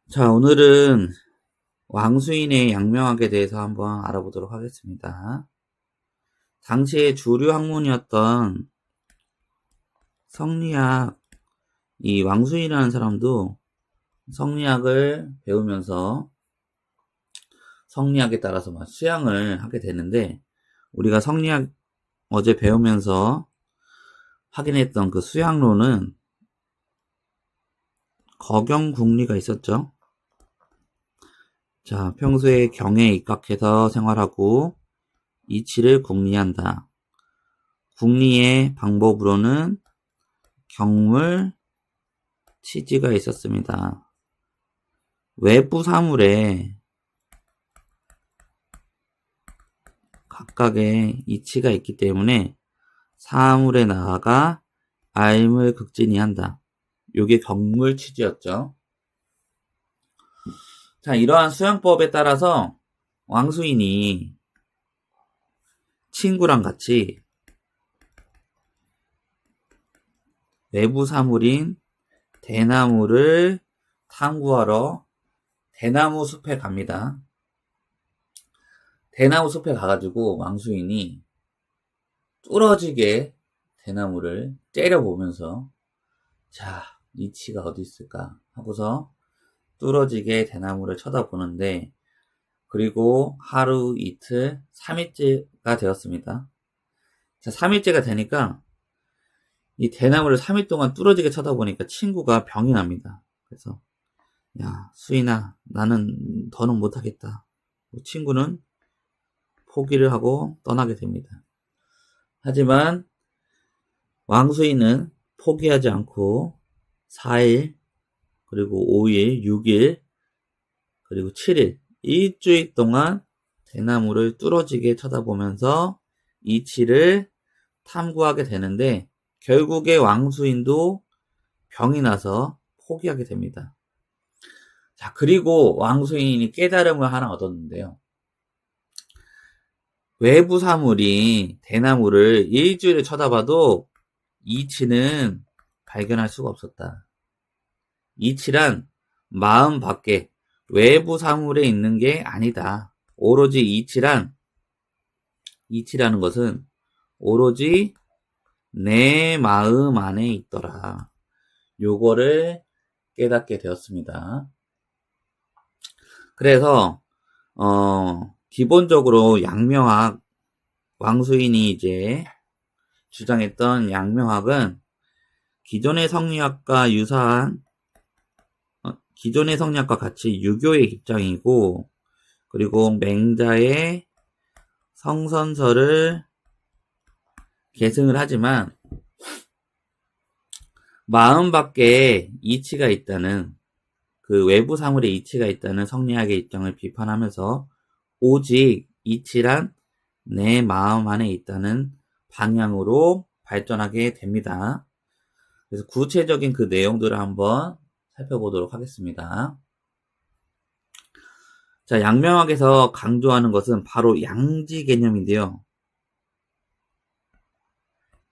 자, 오늘은 왕수인의 양명학에 대해서 한번 알아보도록 하겠습니다. 당시의 주류 학문이었던 성리학, 이 왕수인이라는 사람도 성리학을 배우면서 성리학에 따라서 막 수양을 하게 되는데, 우리가 성리학 어제 배우면서 확인했던 그 수양론은 거경궁리가 있었죠. 자, 평소에 경에 입각해서 생활하고 이치를 궁리한다. 궁리의 방법으로는 경물, 치지가 있었습니다. 외부 사물에 각각의 이치가 있기 때문에 사물에 나아가 알을 극진히한다. 요게 경물치지였죠. 자, 이러한 수양법에 따라서 왕수인이 친구랑 같이 외부 사물인 대나무를 탐구하러 대나무 숲에 갑니다. 대나무 숲에 가가지고 왕수인이 뚫어지게 대나무를 째려보면서 자, 이치가 어디 있을까 하고서 뚫어지게 대나무를 쳐다보는데, 그리고 하루, 이틀, 3일째가 되었습니다. 자, 3일째가 되니까 이 대나무를 3일 동안 뚫어지게 쳐다보니까 친구가 병이 납니다. 그래서 야, 수인아, 나는 더는 못하겠다. 친구는 포기를 하고 떠나게 됩니다. 하지만 왕수인은 포기하지 않고 4일, 그리고 5일, 6일, 그리고 7일, 일주일 동안 대나무를 뚫어지게 쳐다보면서 이치를 탐구하게 되는데, 결국에 왕수인도 병이 나서 포기하게 됩니다. 자, 그리고 왕수인이 깨달음을 하나 얻었는데요. 외부 사물이 대나무를 일주일을 쳐다봐도 이치는 발견할 수가 없었다. 이치란 마음 밖에 외부 사물에 있는 게 아니다. 오로지 이치라는 것은 오로지 내 마음 안에 있더라. 요거를 깨닫게 되었습니다. 그래서 기본적으로 양명학, 왕수인이 이제 주장했던 양명학은 기존의 성리학과 유사한, 기존의 성리학과 같이 유교의 입장이고, 그리고 맹자의 성선설을 계승을 하지만 마음 밖에 이치가 있다는, 그 외부 사물에 이치가 있다는 성리학의 입장을 비판하면서 오직 이치란 내 마음 안에 있다는 방향으로 발전하게 됩니다. 그래서 구체적인 그 내용들을 한번 살펴보도록 하겠습니다. 자, 양명학에서 강조하는 것은 바로 양지 개념인데요.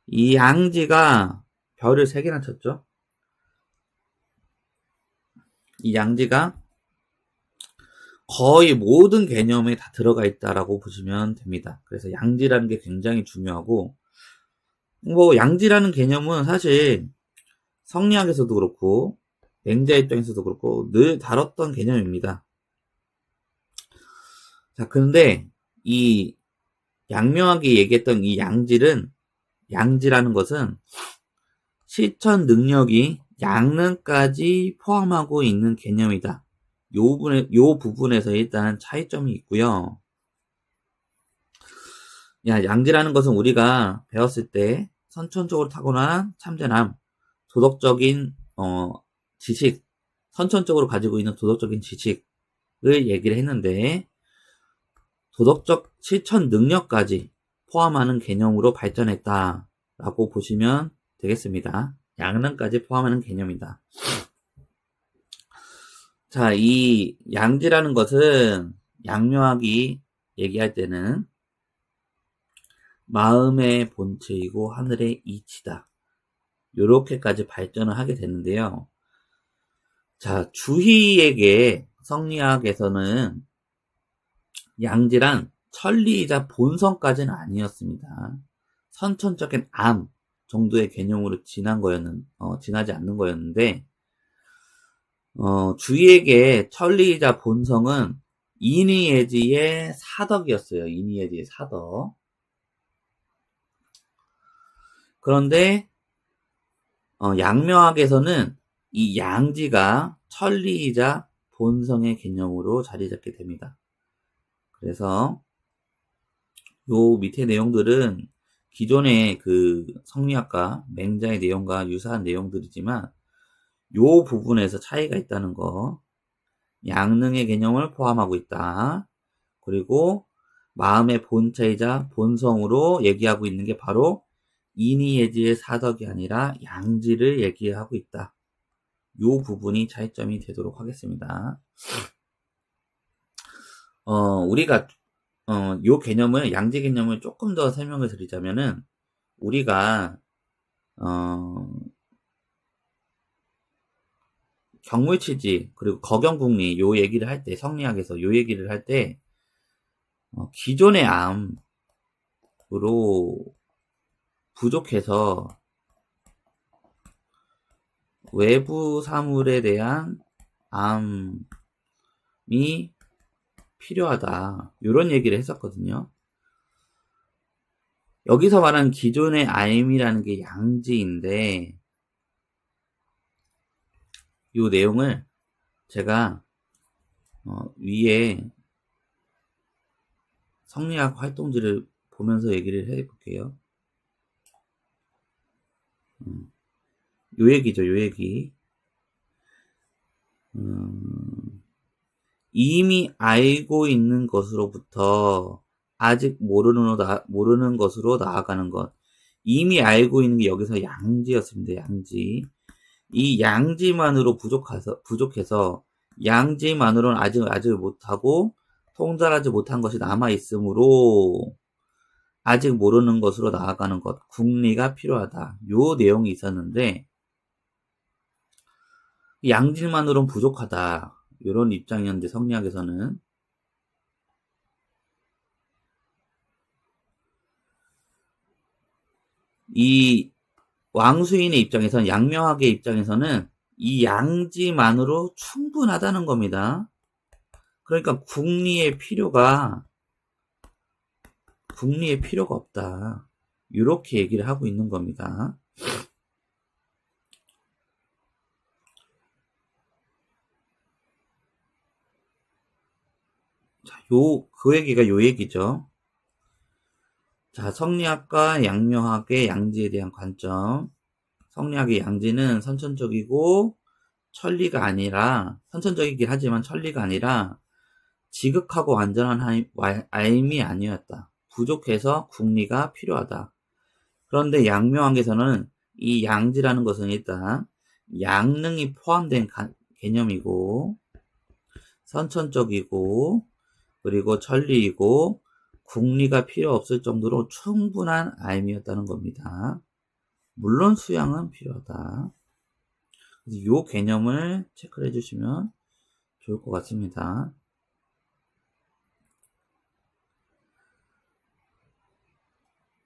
이 양지가 별을 3개나 쳤죠. 이 양지가 거의 모든 개념에 다 들어가 있다라고 보시면 됩니다. 그래서 양지라는 게 굉장히 중요하고, 양지라는 개념은 사실 성리학에서도 그렇고 맹자 입장에서도 그렇고 늘 다뤘던 개념입니다. 자, 그런데 이 양명학이 얘기했던 이 양지라는 것은 실천 능력이 양능까지 포함하고 있는 개념이다. 요 부분에서 일단 차이점이 있고요. 양지라는 것은 우리가 배웠을 때 선천적으로 타고난 참재남, 도덕적인 지식, 선천적으로 가지고 있는 도덕적인 지식을 얘기를 했는데, 도덕적 실천 능력까지 포함하는 개념으로 발전했다라고 보시면 되겠습니다. 양능까지 포함하는 개념이다. 자, 이 양지라는 것은 양묘학이 얘기할 때는 마음의 본체이고 하늘의 이치다. 요렇게까지 발전을 하게 되는데요. 자, 주희에게 성리학에서는 양지란 천리이자 본성까지는 아니었습니다. 선천적인 암 정도의 개념으로 지나지 않는 거였는데, 주희에게 천리이자 본성은 이니에지의 사덕이었어요. 이니에지의 사덕. 그런데 양명학에서는 이 양지가 천리이자 본성의 개념으로 자리 잡게 됩니다. 그래서 요 밑에 내용들은 기존의 그 성리학과 맹자의 내용과 유사한 내용들이지만 요 부분에서 차이가 있다는 거, 양능의 개념을 포함하고 있다. 그리고 마음의 본체이자 본성으로 얘기하고 있는 게 바로 이니예지의 사덕이 아니라 양지를 얘기하고 있다. 요 부분이 차이점이 되도록 하겠습니다. 우리가 요 개념을, 양지 개념을 조금 더 설명을 드리자면은, 우리가 경물치지 그리고 거경국리 요 얘기를 할 때, 성리학에서 요 얘기를 할 때 기존의 암으로 부족해서 외부 사물에 대한 암이 필요하다, 이런 얘기를 했었거든요. 여기서 말하는 기존의 암이라는 게 양지인데, 이 내용을 제가 위에 성리학 활동지를 보면서 얘기를 해볼게요. 요 얘기죠, 요 얘기. 이미 알고 있는 것으로부터 아직 모르는 것으로 나아가는 것. 이미 알고 있는 게 여기서 양지였습니다. 양지. 이 양지만으로 부족해서 양지만으로는 아직 못하고 통달하지 못한 것이 남아있으므로 아직 모르는 것으로 나아가는 것, 국리가 필요하다. 요 내용이 있었는데, 양지만으로는 부족하다, 이런 입장이었는데, 성리학에서는 이 왕수인의 입장에서는, 양명학의 입장에서는 이 양지만으로 충분하다는 겁니다. 그러니까 국리의 필요가 없다, 이렇게 얘기를 하고 있는 겁니다. 자, 그 얘기가 요 얘기죠. 자, 성리학과 양명학의 양지에 대한 관점. 성리학의 양지는 선천적이고 천리가 아니라, 선천적이긴 하지만 천리가 아니라 지극하고 완전한 알미 아니었다. 부족해서 국리가 필요하다. 그런데 양명학에서는 이 양지라는 것은 일단 양능이 포함된 개념이고, 선천적이고, 그리고 천리이고, 국리가 필요 없을 정도로 충분한 알미였다는 겁니다. 물론 수양은 필요하다. 이 개념을 체크를 해주시면 좋을 것 같습니다.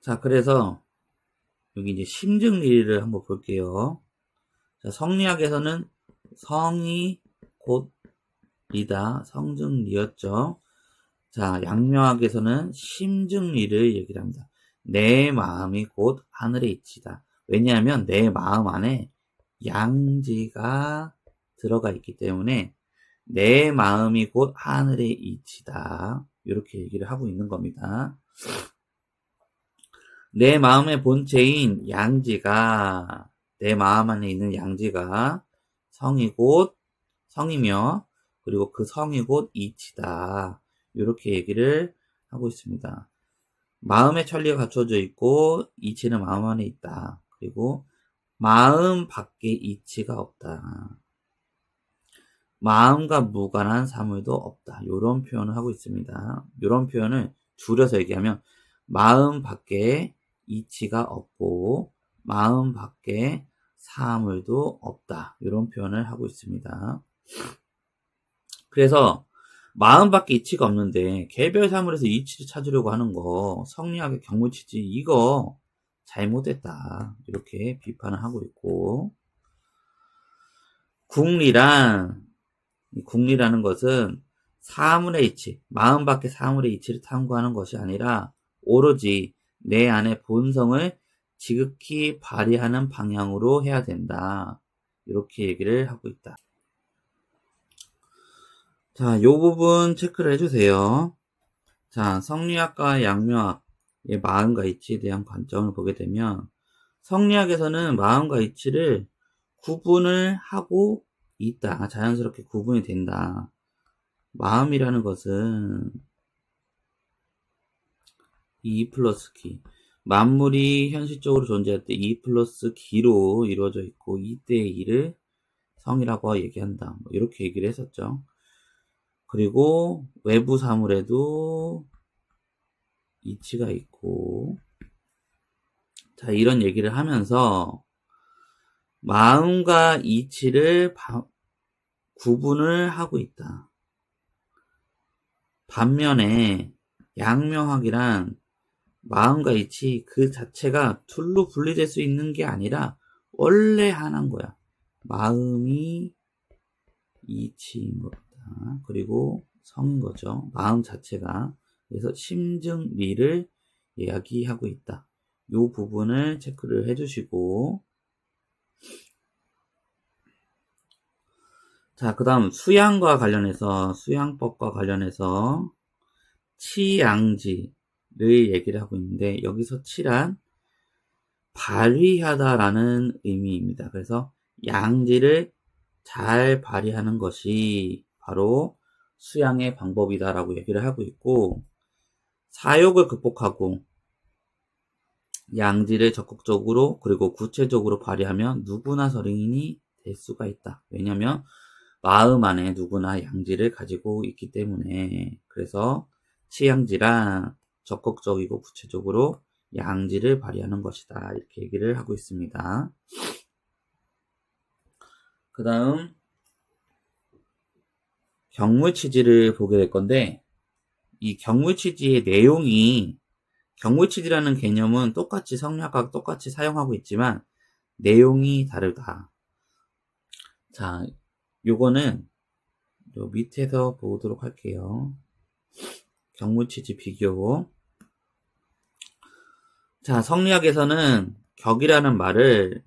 자, 그래서 여기 이제 심증리를 한번 볼게요. 자, 성리학에서는 성이 곧 리다, 성증리였죠. 자, 양명학에서는 심증리를 얘기를 합니다. 내 마음이 곧 하늘의 이치다. 왜냐하면 내 마음 안에 양지가 들어가 있기 때문에 내 마음이 곧 하늘의 이치다, 이렇게 얘기를 하고 있는 겁니다. 내 마음의 본체인 양지가, 내 마음 안에 있는 양지가 성이 곧 성이며, 그리고 그 성이 곧 이치다, 이렇게 얘기를 하고 있습니다. 마음의 천리가 갖춰져 있고 이치는 마음 안에 있다. 그리고 마음 밖에 이치가 없다. 마음과 무관한 사물도 없다. 이런 표현을 하고 있습니다. 이런 표현을 줄여서 얘기하면 마음 밖에 이치가 없고 마음 밖에 사물도 없다, 이런 표현을 하고 있습니다. 그래서 마음밖에 이치가 없는데 개별 사물에서 이치를 찾으려고 하는 거 성리학의 경무치지 이거 잘못됐다 이렇게 비판을 하고 있고, 국리라는 것은 사물의 이치, 마음 밖의 사물의 이치를 탐구하는 것이 아니라 오로지 내 안의 본성을 지극히 발휘하는 방향으로 해야 된다. 이렇게 얘기를 하고 있다. 자, 요 부분 체크를 해주세요. 자, 성리학과 양묘학의 마음과 이치에 대한 관점을 보게 되면, 성리학에서는 마음과 이치를 구분을 하고 있다. 자연스럽게 구분이 된다. 마음이라는 것은 2 플러스 기. 만물이 현실적으로 존재할 때 2 플러스 기로 이루어져 있고, 이때의 2를 성이라고 얘기한다. 뭐 이렇게 얘기를 했었죠. 그리고 외부 사물에도 이치가 있고, 자, 이런 얘기를 하면서 마음과 이치를 구분을 하고 있다. 반면에 양묘학이란 마음과 이치 그 자체가 둘로 분리될 수 있는 게 아니라 원래 하나인 거야. 마음이 이치인 거다. 그리고 성인 거죠. 마음 자체가. 그래서 심증리를 이야기하고 있다. 이 부분을 체크를 해주시고, 자, 그 다음 수양법과 관련해서 치양지를 얘기를 하고 있는데, 여기서 치란 발휘하다라는 의미입니다. 그래서 양지를 잘 발휘하는 것이 바로 수양의 방법이다라고 얘기를 하고 있고, 사욕을 극복하고 양지를 적극적으로 그리고 구체적으로 발휘하면 누구나 성인이 될 수가 있다. 왜냐하면 마음 안에 누구나 양지를 가지고 있기 때문에. 그래서 치양지란 적극적이고 구체적으로 양지를 발휘하는 것이다. 이렇게 얘기를 하고 있습니다. 그 다음 경물치지를 보게 될 건데, 이 경물치지의 내용이, 경물치지라는 개념은 똑같이 성리학과 똑같이 사용하고 있지만 내용이 다르다. 자, 요거는 요 밑에서 보도록 할게요. 경물치지 비교. 자, 성리학에서는 격이라는 말을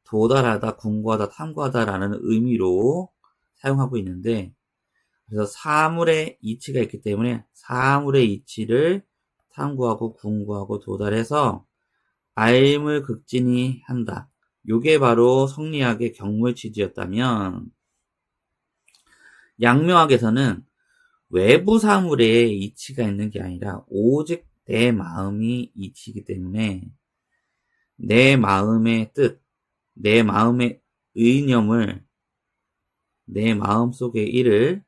도달하다, 궁구하다, 탐구하다라는 의미로 사용하고 있는데, 그래서 사물의 이치가 있기 때문에 사물의 이치를 탐구하고 궁구하고 도달해서 알을 극진히 한다. 요게 바로 성리학의 경물치지였다면, 양묘학에서는 외부 사물에 이치가 있는 게 아니라 오직 내 마음이 이치이기 때문에 내 마음의 뜻, 내 마음의 의념을, 내 마음속의 일을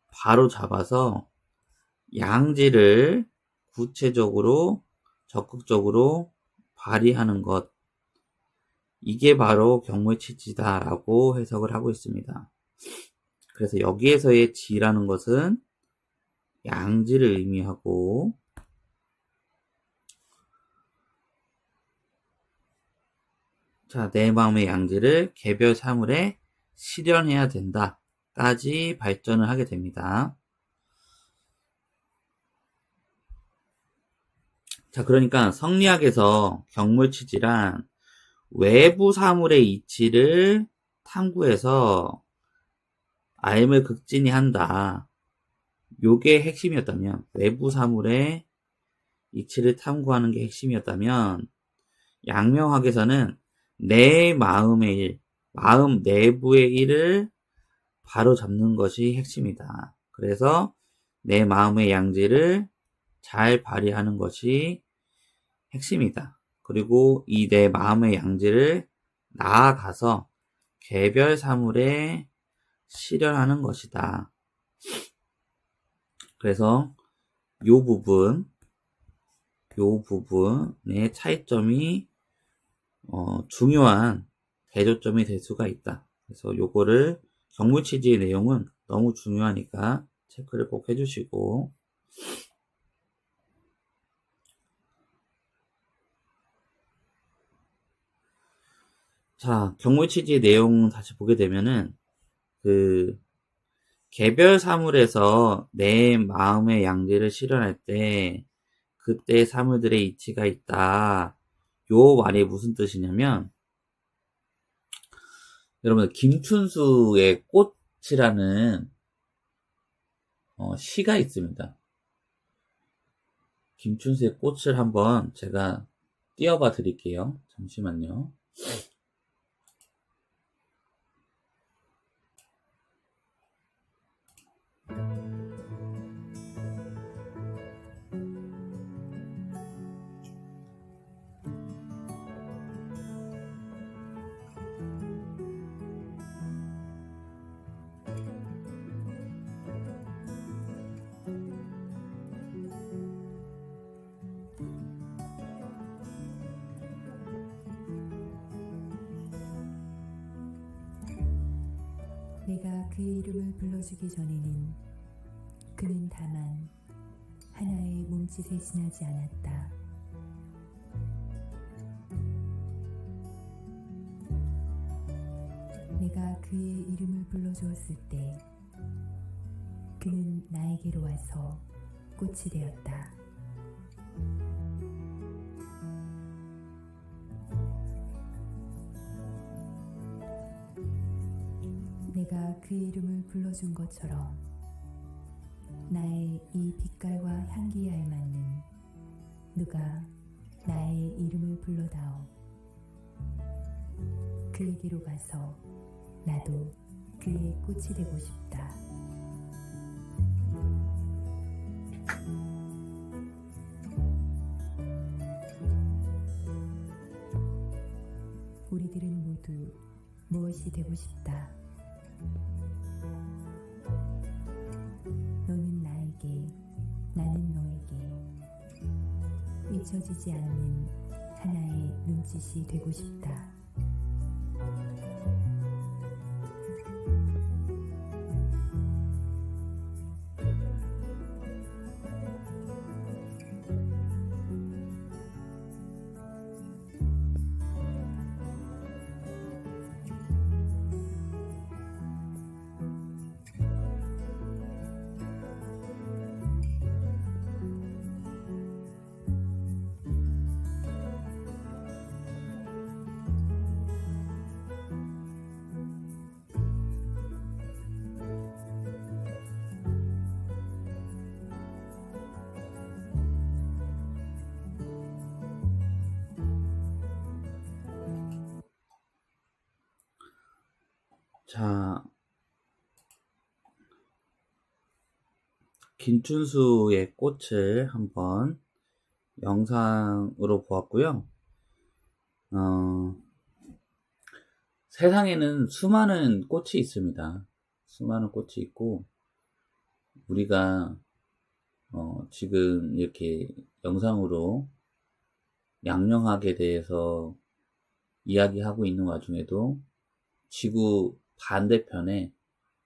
바로 잡아서 양지를 구체적으로 적극적으로 발휘하는 것, 이게 바로 경물치지다라고 해석을 하고 있습니다. 그래서 여기에서의 지라는 것은 양지를 의미하고, 자, 내 마음의 양지를 개별 사물에 실현해야 된다 까지 발전을 하게 됩니다. 자, 그러니까 성리학에서 경물치지란 외부 사물의 이치를 탐구해서 알을 극진히 한다. 요게 핵심이었다면, 외부 사물의 이치를 탐구하는 게 핵심이었다면, 양묘학에서는 내 마음의 일, 마음 내부의 일을 바로 잡는 것이 핵심이다. 그래서 내 마음의 양지를 잘 발휘하는 것이 핵심이다. 그리고 이 내 마음의 양지를 나아가서 개별 사물에 실현하는 것이다. 그래서 요 부분의 차이점이 중요한 대조점이 될 수가 있다. 그래서 요거를 경무치지의 내용은 너무 중요하니까 체크를 꼭 해주시고, 자, 경무치지의 내용 다시 보게 되면은 개별 사물에서 내 마음의 양지를 실현할 때 그때 사물들의 이치가 있다. 요 말이 무슨 뜻이냐면, 여러분 김춘수의 꽃이라는 시가 있습니다. 김춘수의 꽃을 한번 제가 띄워봐 드릴게요. 잠시만요. 내가 그의 이름을 불러주기 전에는 그는 다만 하나의 몸짓에 지나지 않았다. 내가 그의 이름을 불러주었을 때 그는 나에게로 와서 꽃이 되었다. 내가 그의 이름을 불러준 것처럼 나의 이 빛깔과 향기에 알맞는 누가 나의 이름을 불러다오. 그에게로 가서 나도 그의 꽃이 되고 싶다. 우리들은 모두 무엇이 되고 싶다. 너는 나에게, 나는 너에게 잊혀지지 않는 하나의 눈짓이 되고 싶다. 자, 김춘수의 꽃을 한번 영상으로 보았고요. 세상에는 수많은 꽃이 있습니다. 수많은 꽃이 있고, 우리가 지금 이렇게 영상으로 양령학에 대해서 이야기하고 있는 와중에도 지구 반대편에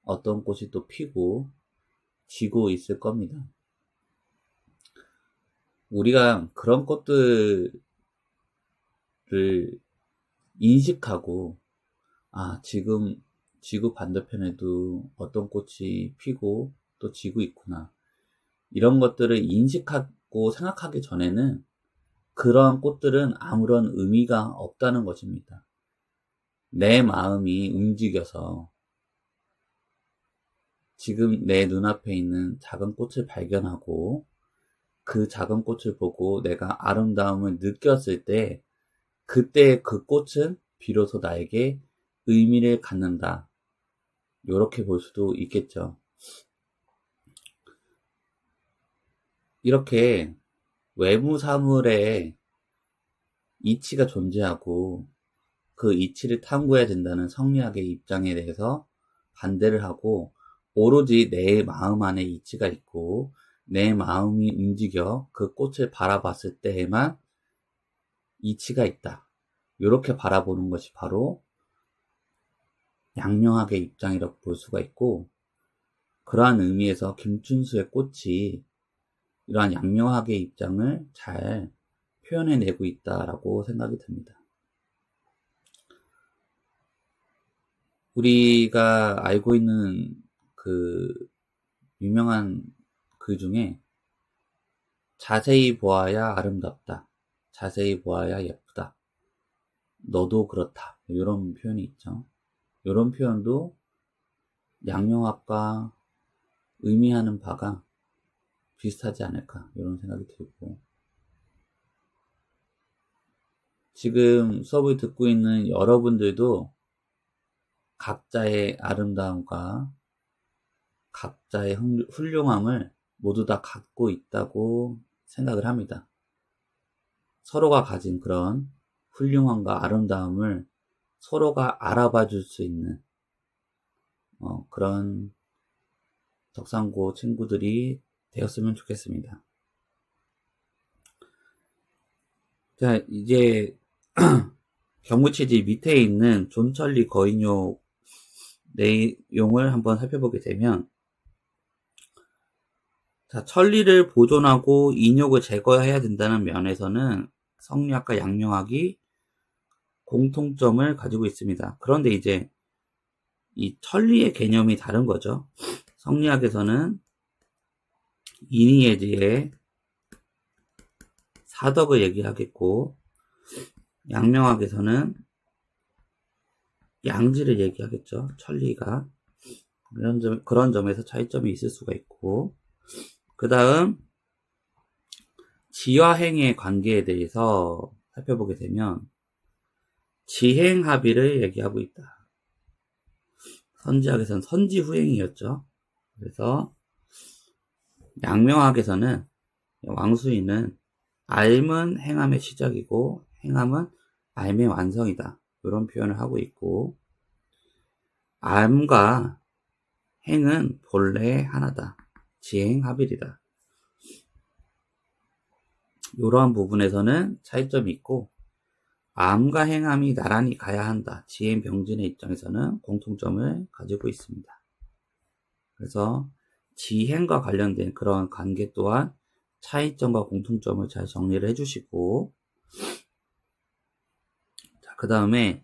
어떤 꽃이 또 피고 지고 있을 겁니다. 우리가 그런 꽃들을 인식하고, 지금 지구 반대편에도 어떤 꽃이 피고 또 지고 있구나. 이런 것들을 인식하고 생각하기 전에는 그러한 꽃들은 아무런 의미가 없다는 것입니다. 내 마음이 움직여서 지금 내 눈앞에 있는 작은 꽃을 발견하고 그 작은 꽃을 보고 내가 아름다움을 느꼈을 때 그때 그 꽃은 비로소 나에게 의미를 갖는다. 이렇게 볼 수도 있겠죠. 이렇게 외부 사물에 이치가 존재하고 그 이치를 탐구해야 된다는 성리학의 입장에 대해서 반대를 하고, 오로지 내 마음 안에 이치가 있고 내 마음이 움직여 그 꽃을 바라봤을 때에만 이치가 있다. 이렇게 바라보는 것이 바로 양명학의 입장이라고 볼 수가 있고, 그러한 의미에서 김춘수의 꽃이 이러한 양명학의 입장을 잘 표현해내고 있다라고 생각이 듭니다. 우리가 알고 있는 그 유명한 글 중에 자세히 보아야 아름답다, 자세히 보아야 예쁘다, 너도 그렇다, 이런 표현이 있죠. 이런 표현도 양명학과 의미하는 바가 비슷하지 않을까, 이런 생각이 들고, 지금 수업을 듣고 있는 여러분들도 각자의 아름다움과 각자의 훌륭함을 모두 다 갖고 있다고 생각을 합니다. 서로가 가진 그런 훌륭함과 아름다움을 서로가 알아봐 줄 수 있는 그런 덕산고 친구들이 되었으면 좋겠습니다. 자, 이제 경무치지 밑에 있는 존철리 거인욕 내용을 한번 살펴보게 되면, 자, 천리를 보존하고 인욕을 제거해야 된다는 면에서는 성리학과 양명학이 공통점을 가지고 있습니다. 그런데 이제 이 천리의 개념이 다른 거죠. 성리학에서는 인의예지의 사덕을 얘기하겠고, 양명학에서는 양지를 얘기하겠죠. 천리가. 그런 점에서 차이점이 있을 수가 있고, 그 다음 지와 행의 관계에 대해서 살펴보게 되면 지행합의를 얘기하고 있다. 선지학에서는 선지후행이었죠. 그래서 양명학에서는 왕수인은 알은 행함의 시작이고 행함은 알의 완성이다, 이런 표현을 하고 있고, 암과 행은 본래 하나다, 지행합일이다, 이러한 부분에서는 차이점이 있고, 암과 행함이 나란히 가야 한다, 지행병진의 입장에서는 공통점을 가지고 있습니다. 그래서 지행과 관련된 그런 관계 또한 차이점과 공통점을 잘 정리를 해주시고, 자, 그 다음에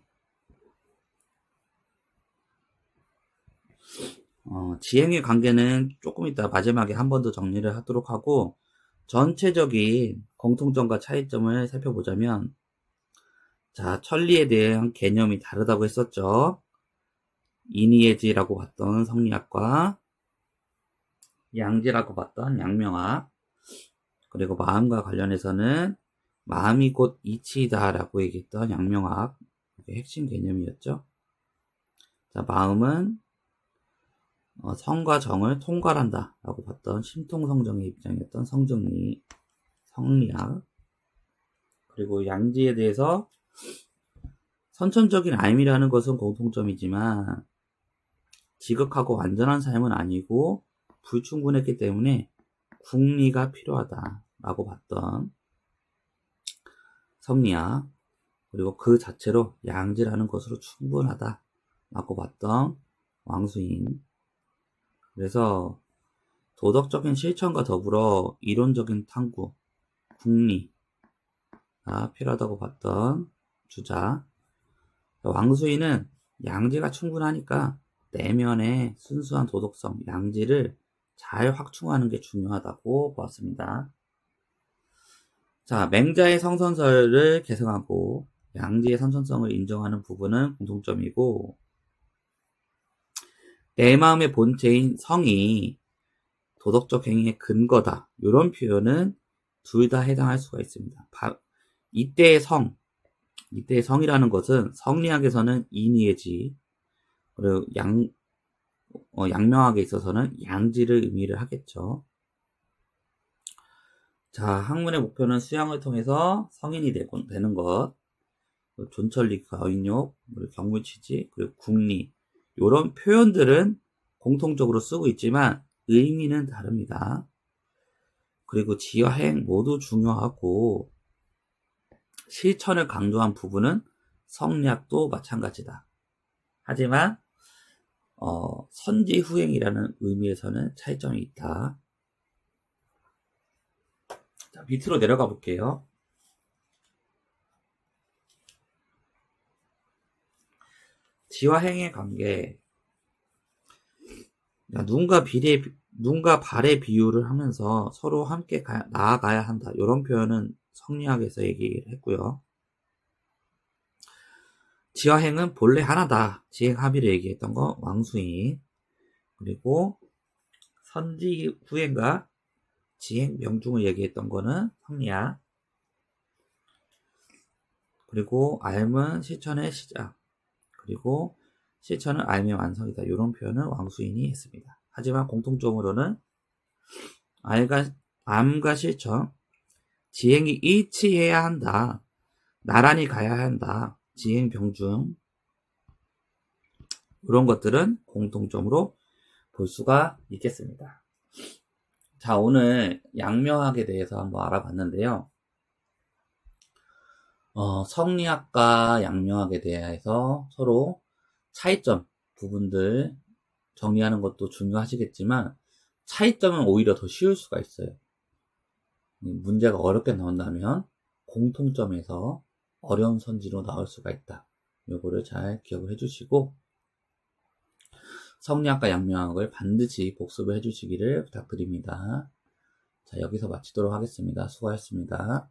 지행의 관계는 조금 이따 마지막에 한 번 더 정리를 하도록 하고, 전체적인 공통점과 차이점을 살펴보자면, 자, 천리에 대한 개념이 다르다고 했었죠. 인의예지라고 봤던 성리학과 양지라고 봤던 양명학, 그리고 마음과 관련해서는 마음이 곧 이치이다 라고 얘기했던 양명학, 이게 핵심 개념이었죠. 자, 마음은 성과 정을 통괄한다 라고 봤던 심통성정의 입장이었던 성정리, 성리학, 그리고 양지에 대해서 선천적인 알미라는 것은 공통점이지만 지극하고 완전한 삶은 아니고 불충분했기 때문에 궁리가 필요하다 라고 봤던 성리학, 그리고 그 자체로 양지라는 것으로 충분하다 라고 봤던 왕수인. 그래서 도덕적인 실천과 더불어 이론적인 탐구, 궁리가 필요하다고 봤던 주자. 왕수인은 양지가 충분하니까 내면의 순수한 도덕성, 양지를 잘 확충하는 게 중요하다고 보았습니다. 자, 맹자의 성선설을 개성하고 양지의 선천성을 인정하는 부분은 공통점이고, 내 마음의 본체인 성이 도덕적 행위의 근거다, 이런 표현은 둘 다 해당할 수가 있습니다. 이때의 성이라는 것은 성리학에서는 인의예지, 그리고 양명학에 있어서는 양지를 의미를 하겠죠. 자, 학문의 목표는 수양을 통해서 성인이 되는 것, 존철리, 거인욕, 그리고 경물치지, 그리고 궁리, 이런 표현들은 공통적으로 쓰고 있지만 의미는 다릅니다. 그리고 지와 행 모두 중요하고 실천을 강조한 부분은 성리학도 마찬가지다. 하지만 선지 후행이라는 의미에서는 차이점이 있다. 자, 밑으로 내려가 볼게요. 지와 행의 관계. 누군가 발의 비유를 하면서 서로 함께 나아가야 한다. 이런 표현은 성리학에서 얘기를 했고요. 지와 행은 본래 하나다. 지행 합의를 얘기했던 거 왕수인. 그리고 선지 후행과 지행 명중을 얘기했던 거는 성리학. 그리고 앓은 실천의 시작. 그리고 실천은 앓음의 완성이다. 이런 표현을 왕수인이 했습니다. 하지만 공통적으로는 암과 실천, 지행이 일치해야 한다. 나란히 가야 한다. 지행 병중. 이런 것들은 공통점으로 볼 수가 있겠습니다. 자, 오늘 양명학에 대해서 한번 알아봤는데요. 성리학과 양명학에 대해서 서로 차이점 부분들 정리하는 것도 중요하시겠지만 차이점은 오히려 더 쉬울 수가 있어요. 문제가 어렵게 나온다면 공통점에서 어려운 선지로 나올 수가 있다. 요거를 잘 기억을 해주시고 성리학과 양명학을 반드시 복습을 해주시기를 부탁드립니다. 자, 여기서 마치도록 하겠습니다. 수고하셨습니다.